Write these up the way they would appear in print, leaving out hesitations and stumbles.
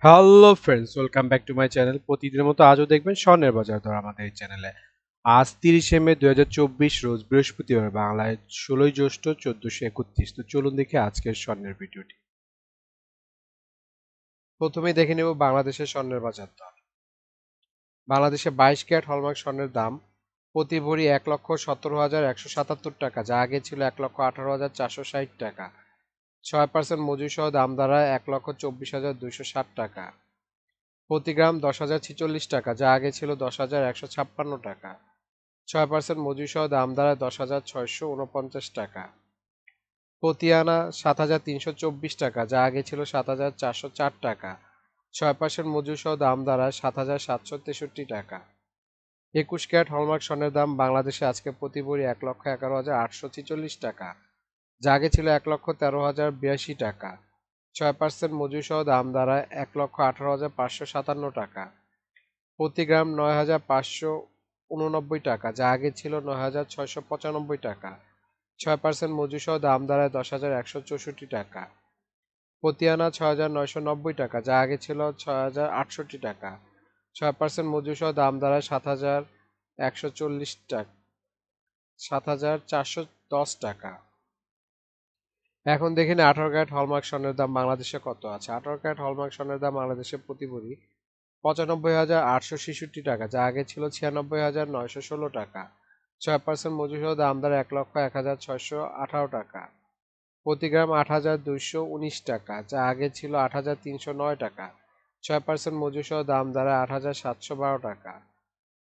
Hello friends, welcome back to my channel. প্রতিদিনের মতো আজও দেখবেন স্বর্ণের বাজার দর আমাদের এই চ্যানেলে। আজ 30শে মে 2024 রোজ বৃহস্পতিবার, বাংলায় 16ই জ্যৈষ্ঠ 1431। তো চলুন দেখি আজকের স্বর্ণের ভিডিওটি। প্রথমেই দেখে নেব বাংলাদেশের স্বর্ণের বাজার দর। বাংলাদেশে 22 ক্যারেট হলমার্ক স্বর্ণের দাম প্রতি ভরি 1,17,177 টাকা, যা আগে ছিল 1,18,460 টাকা। 6% মজুরি সহ দাম দাঁড়ায় 1,24,260 টাকা। প্রতি গ্রাম 10,046 টাকা, যা আগে ছিল 10,156 টাকা। 6% মজুরি সহ দাম দাঁড়ায় 10,649 টাকা। প্রতি আনা 7,324 টাকা, যা আগে ছিল 7,404 টাকা। 6% মজুরি সহ দাম দাঁড়ায় 7,763 টাকা। 21 ক্যারেট হলমার্ক স্বর্ণের দাম বাংলাদেশে আজকে প্রতি ভরি 1,11,846 টাকা, যা আগে ছিল 1,13,082 টাকা। 6% মজুরি সহ দাম দাঁড়ায় 1,18,557 টাকা। প্রতি গ্রাম 9,589 টাকা, যা আগে ছিল 9,695 টাকা। 6% মজুরি সহ দাম দাঁড়ায় 10,164 টাকা। প্রতি আনা 6,990 টাকা, যা আগে ছিল 6,068 টাকা। 6% মজুরি সহ দাম দাঁড়ায় 7,140 টাকা, 7,410 টাকা। এখন দেখে নিন 18 ক্যারেট হলমার্ক স্বর্ণের দাম বাংলাদেশে কত আছে। 18 ক্যারেট হলমার্ক স্বর্ণের দাম বাংলাদেশে প্রতি ভরি 95,866 টাকা, যা আগে ছিল 96,916 টাকা। 6% মজুরি সহ দাম দাঁড়ায় 1,01,618 টাকা। প্রতি গ্রাম 8,219 টাকা, যা আগে ছিল 8,309 টাকা। 6% মজুরি সহ দাম দাঁড়ায় 8,712 টাকা।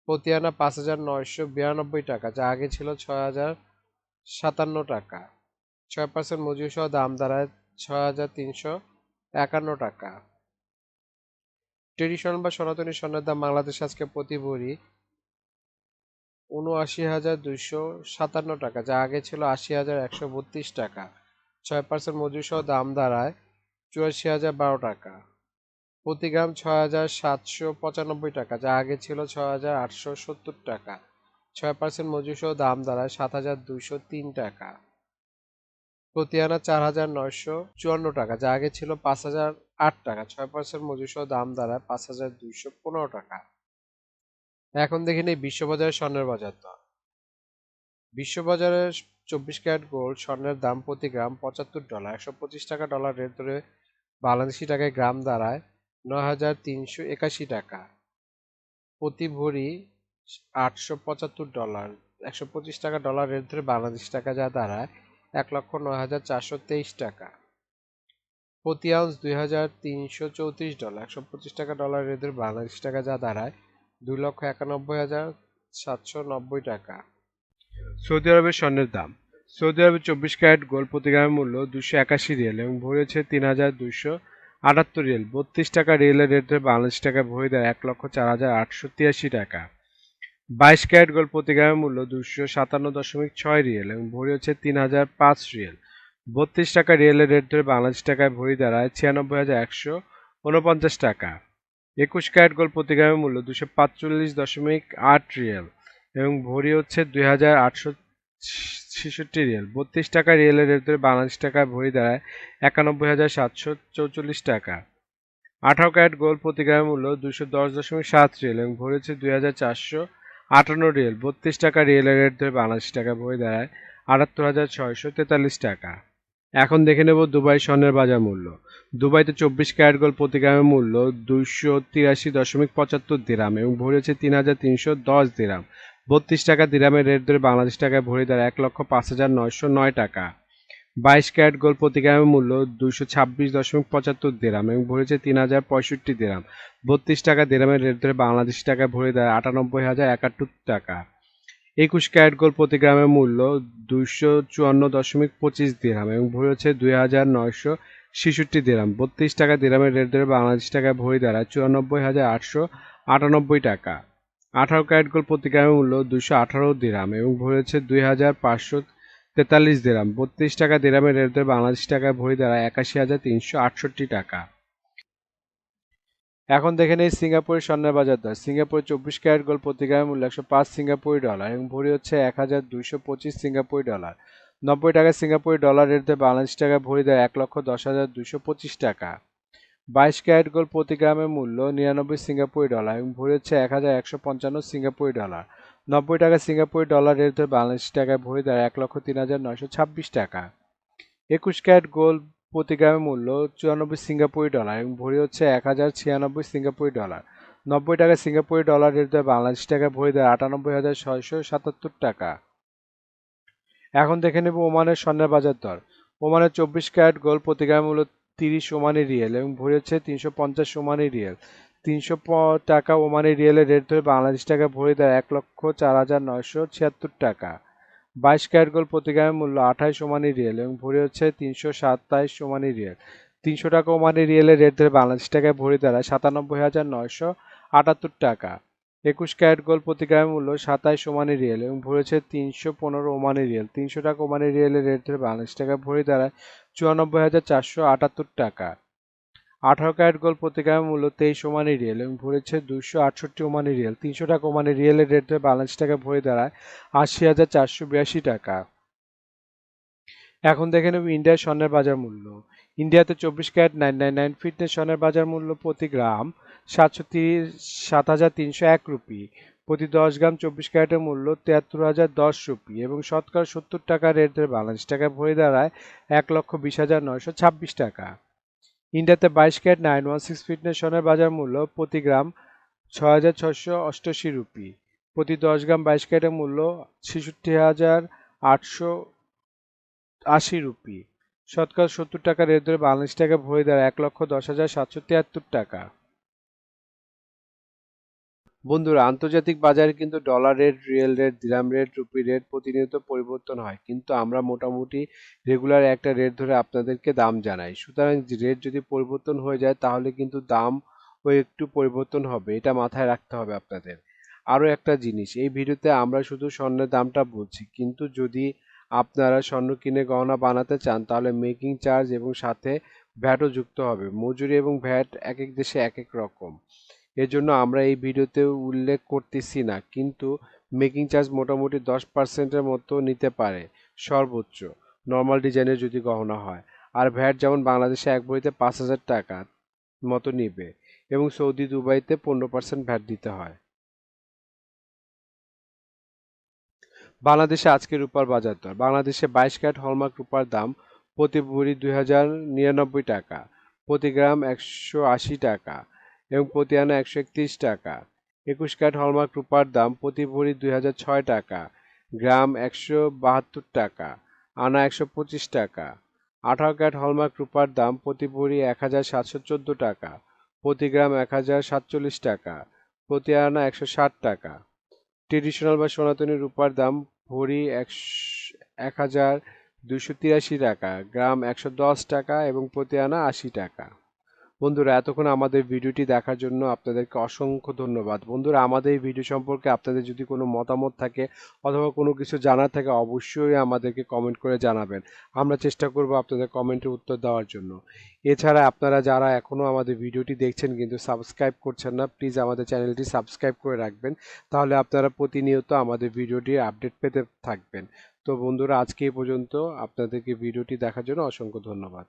প্রতি আনা 5,992 টাকা, যা আগে ছিল 6,057 টাকা। 6% মজুরি সহ দাম দাঁড়ায় 6,351 টাকা। ট্রেডিশনাল বা সনাতনী স্বর্ণের দাম বাংলাদেশে আজকে প্রতি ভরি ৭৯,২৫৭ টাকা, যা আগে ছিল ৮০,১৩২ টাকা। 6% মজুরি সহ দাম দাঁড়ায় ৮৪,০১২ টাকা। প্রতি গ্রাম ৬,৭৯৫ টাকা, যা আগে ছিল ৬,৮৭০ টাকা। 6% মজুরি সহ দাম দাঁড়ায় ৭,২০৩ টাকা। প্রতি আনা ৪,৯৫৪ টাকা, যা আগে ছিল ৫,০০৮ টাকা। 6% মজুরি সহ দাম দাঁড়ায় ৫,২১৫ টাকা। এখন দেখে নিই বিশ্ববাজারে স্বর্ণের বাজার দর। বিশ্ববাজারে 24 ক্যারেট গোল্ড স্বর্ণের দাম প্রতি গ্রাম $75, 125 টাকা ডলার রেট ধরে বাংলাদেশি টাকায় গ্রাম দাঁড়ায় 9,381 টাকা। প্রতি ভরি $875, 125 টাকা ডলার রেট ধরে বাংলাদেশি টাকা যা দাঁড়ায় 1,09,423 টাকা। প্রতি আউন্স $2,334, 125 টাকা ডলার রেট ধরে বাংলাদেশি টাকা যা দাঁড়ায় 2,91,790 টাকা। সৌদি আরবের স্বর্ণের দাম। সৌদি আরবে 24 ক্যারেট গোল্ড প্রতি গ্রামের মূল্য 281 রিয়াল এবং ভরি হচ্ছে 3,278 রিয়াল। 32 টাকা রিয়ালের রেট ধরে বাংলাদেশ টাকা ভরি দেয় 1,04,883 টাকা। 22 ক্যারেট গোল্ড প্রতি গ্রামের মূল্য 257.6 রিয়াল এবং ভরি হচ্ছে 3,005 রিয়াল। 32 টাকা রিয়ালের রেট ধরে বাংলাদেশ টাকায় ভরি দাঁড়ায় 96,149 টাকা। 21 ক্যারেট গোল্ড প্রতি গ্রামের মূল্য 245.8 রিয়াল এবং ভরি হচ্ছে 2,866 রিয়াল। 32 টাকা রিয়ালের রেট ধরে বাংলাদেশ টাকায় ভরি দাঁড়ায় 91,744 টাকা। 18 ক্যারেট গোল্ড প্রতি গ্রামের মূল্য 210.7 রিয়াল এবং ভরি হচ্ছে 2,458 রিয়াল। 32 টাকা রিয়ালের রেট ধরে বাংলাদেশ টাকায় ভরি দাঁড়ায় 78,643 টাকা। এখন দেখে নেব দুবাই স্বর্ণের বাজার মূল্য। দুবাইতে 24 ক্যারেট গোল্ড প্রতি গ্রামের মূল্য 283.75 দিরহাম এবং ভরি হচ্ছে 3,310 দিরহাম। 32 টাকা দিরহামের রেট ধরে বাংলাদেশ টাকায় ভরি দাঁড়ায় 1,05,909 টাকা। 22 ক্যারেট গোল্ড প্রতি গ্রামের মূল্য 226.75 দিরহাম এবং ভরি হচ্ছে 3,065 দিরহাম। 32 টাকা দিরহামের রেট ধরে বাংলাদেশ টাকায় ভরি দাঁড়ায় 98,071 টাকা। 21 ক্যারেট গোল্ড প্রতি গ্রামের মূল্য 254.25 দিরহাম এবং ভরি হচ্ছে 2,966 দিরহাম। 32 টাকা দিরহামের রেট ধরে বাংলাদেশ টাকায় ভরি দাঁড়ায় 94,898 টাকা। 18 ক্যারেট গোল্ড প্রতি গ্রামের মূল্য 218 দিরহাম এবং ভরি হচ্ছে 2,543 দিরহাম। 32 টাকা দিরহামের রেট ধরে বাংলাদেশ টাকায় ভরি দাঁড়ায় 81,368 টাকা। এখন দেখে নেই সিঙ্গাপুরের স্বর্ণের বাজার দর। সিঙ্গাপুরে 24 ক্যারেট গোল্ড প্রতি গ্রামের মূল্য 105 সিঙ্গাপুরি ডলার এবং ভরি হচ্ছে 1,225 সিঙ্গাপুরি ডলার। 90 টাকা সিঙ্গাপুরি ডলার রেট ধরে বাংলাদেশ টাকায় ভরি দেয় 1,10,225 টাকা। 22 ক্যারেট গোল্ড প্রতি গ্রামের মূল্য 99 সিঙ্গাপুরি ডলার এবং ভরি হচ্ছে 1155 সিঙ্গাপুরি ডলার। 90 টাকা সিঙ্গাপুরি ডলার রেট ধরে বাংলাদেশি টাকায় ভরি দাঁড়ায় 1,03,926 টাকা। 21 ক্যারেট গোল্ড প্রতি গ্রামের মূল্য 94 সিঙ্গাপুরি ডলার এবং ভরি হচ্ছে 1096 সিঙ্গাপুরি ডলার। 90 টাকা সিঙ্গাপুরি ডলার রেট ধরে বাংলাদেশি টাকায় ভরি দাঁড়ায় 98,677 টাকা। এখন দেখে নেব ওমানের স্বর্ণের বাজার দর। ওমানের 24 ক্যারেট গোল্ড প্রতি গ্রামের মূল্য 30 ওমানি রিয়েল এবং ভরি হচ্ছে 350 ওমানি রিয়েল। 300 টাকা ওমানি রিয়েলের রেট ধরে বাংলাদেশ টাকা ভরি দেয় 1,04,976 টাকা। 22 ক্যারেট গোল্ড প্রতি গ্রামের মূল্য 28 ওমানি রিয়েল এবং ভরি হচ্ছে 327 ওমানি রিয়েল। 300 টাকা ওমানি রিয়েলের রেট ধরে বাংলাদেশ টাকায় ভরি দাঁড়ায় 97,978 টাকা। 21 ক্যারেট গোল্ড প্রতি গ্রামের মূল্য 27 ওমানি রিয়েল এবং ভরি হচ্ছে 315 ওমানি রিয়েল। 300 টাকা ওমানি রিয়েলের রেট ধরে বাংলাদেশ টাকায় ভরি দাঁড়ায় 94,478 টাকা। 18 ক্যারেট গোল্ড প্রতি গ্রামের মূল্য 23 ওমানি রিয়েল এবং ভরি হচ্ছে 268 ওমানি রিয়েল। 300 টাকা ওমানি রিয়েলের রেট ধরে বাংলাদেশ টাকায় ভরি দাঁড়ায় 80,482 টাকা। এখন দেখে নেব ইন্ডিয়ার স্বর্ণের বাজার মূল্য। ইন্ডিয়াতে 24 ক্যারেট 999 ফিটনেস স্বর্ণের বাজার মূল্য প্রতি গ্রাম 7,301 রুপি। প্রতি 10 গ্রাম 24 ক্যারেটের মূল্য 73,010 রুপি এবং শতকরা 70 টাকা রেট ধরে বাংলাদেশ টাকায় ভরি দাঁড়ায় 1,20,926 টাকা। ইন্ডিয়াতে 22 ক্যারেট 916 ফিটনেস স্বর্ণের বাজার মূল্য প্রতি গ্রাম 6,688 রুপি। প্রতি 10 গ্রাম 22 ক্যারেটের মূল্য 66,880 রুপি। শতকরা 70 টাকা রেট ধরে বাংলাদেশ টাকা ভরি দাঁড়ায় 1,10,773 টাকা। বন্ধুরা, আন্তর্জাতিক বাজারে কিন্তু ডলার রেট, রিয়েল রেট, দিরহাম রেট, রুপি রেট প্রতিনিয়ত পরিবর্তন হয়, কিন্তু আমরা মোটামুটি রেগুলার একটা রেট ধরে আপনাদেরকে দাম জানাই। সুতরাং রেট যদি পরিবর্তন হয়ে যায় তাহলে কিন্তু দামও একটু পরিবর্তন হবে, এটা মাথায় রাখতে হবে আপনাদের। আরও একটা জিনিস, এই ভিডিওতে আমরা শুধু স্বর্ণের দামটা বলছি, কিন্তু যদি আপনারা স্বর্ণ কিনে গহনা বানাতে চান তাহলে মেকিং চার্জ এবং সাথে ভ্যাটও যুক্ত হবে। মজুরি এবং ভ্যাট এক এক দেশে এক এক রকম, এজন্য আমরা এই ভিডিওতে উল্লেখ করতেছি না, কিন্তু মেকিং চার্জ মোটামুটি 10%-এর মতো নিতে পারে সর্বোচ্চ, নর্মাল ডিজাইনের যদি গহনা হয়। আর ভ্যাট যেমন বাংলাদেশে এক ভরিতে 5,000 টাকা মতো নিবে এবং সৌদি দুবাইতে 15% ভ্যাট দিতে হয়। বাংলাদেশে আজকে রূপার বাজার দর। বাংলাদেশে 22 ক্যারেট হলমার্ক রূপার দাম প্রতি ভরি 2,099 টাকা, প্রতি গ্রাম 180 টাকা এবং প্রতি আনা 131 টাকা। 21 ক্যারেট হলমার্ক রূপার দাম প্রতি ভরি 2,006 টাকা, গ্রাম 172 টাকা, আনা 125 টাকা। 18 ক্যারেট হলমার্ক রূপার দাম প্রতি ভরি 1,714 টাকা, প্রতি গ্রাম 1,047 টাকা, প্রতি আনা 160 টাকা। ট্রেডিশনাল বা সনাতনী রূপার দাম ভরি 1,283 টাকা, গ্রাম 110 টাকা এবং প্রতি আনা 80 টাকা। বন্ধুরা, এতক্ষণ আমাদের ভিডিওটি দেখার জন্য আপনাদেরকে অসংখ্য ধন্যবাদ। বন্ধুরা, আমাদের এই ভিডিও সম্পর্কে আপনাদের যদি কোনো মতামত থাকে অথবা কোনো কিছু জানার থাকে অবশ্যই আমাদেরকে কমেন্ট করে জানাবেন। আমরা চেষ্টা করব আপনাদের কমেন্টের উত্তর দেওয়ার জন্য। এছাড়া আপনারা যারা এখনও আমাদের ভিডিওটি দেখছেন কিন্তু সাবস্ক্রাইব করছেন না, প্লিজ আমাদের চ্যানেলটি সাবস্ক্রাইব করে রাখবেন, তাহলে আপনারা প্রতিনিয়ত আমাদের ভিডিওটির আপডেট পেতে থাকবেন। তো বন্ধুরা, আজকে এই পর্যন্ত। আপনাদেরকে ভিডিওটি দেখার জন্য অসংখ্য ধন্যবাদ।